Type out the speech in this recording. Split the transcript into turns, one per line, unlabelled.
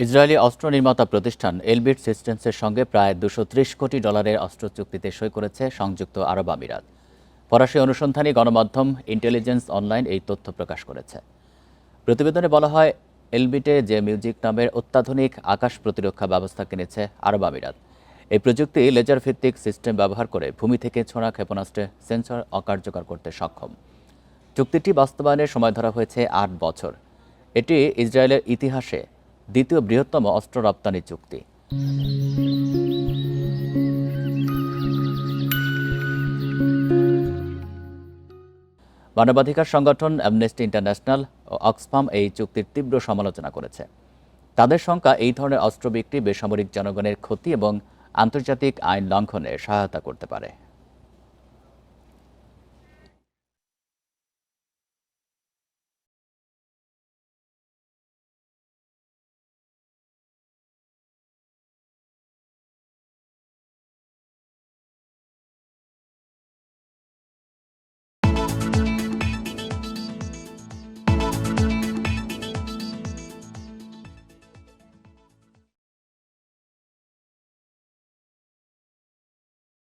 Israeli অস্ত্র নির্মাতা প্রতিষ্ঠান এলবিট সিস্টেমসের সঙ্গে প্রায় $230 কোটি অস্ত্র চুক্তিতে সই করেছে সংযুক্ত আরব আমিরাত। ফরাসি অনুসন্ধানী গণমাধ্যম ইন্টেলিজেন্স অনলাইন এই তথ্য প্রকাশ করেছে। প্রতিবেদনে বলা হয়, এলবিটে যে মিউজিক নামের অত্যাধুনিক আকাশ প্রতিরক্ষা ব্যবস্থা কিনেছে আরব আমিরাত। এই প্রযুক্তি লেজার ভিত্তিক সিস্টেম ব্যবহার করে ভূমি থেকে ছোঁড়া ক্ষেপণাস্ত্রে সেন্সর অকার্যকর করতে সক্ষম। চুক্তিটি বাস্তবায়নের সময় ধরা হয়েছে 8 বছর। এটি ইসরায়েলের ইতিহাসে দ্বিতীয় বৃহত্তম অস্ত্র রপ্তানি চুক্তি। মানবাধিকার সংগঠন অ্যামনেস্টি ইন্টারন্যাশনাল ও অক্সফাম এই চুক্তির তীব্র সমালোচনা করেছে। তাদের শঙ্কা, এই ধরনের অস্ত্র বিক্রি বেসামরিক জনগণের ক্ষতি এবং আন্তর্জাতিক আইন লঙ্ঘনে সহায়তা করতে পারে।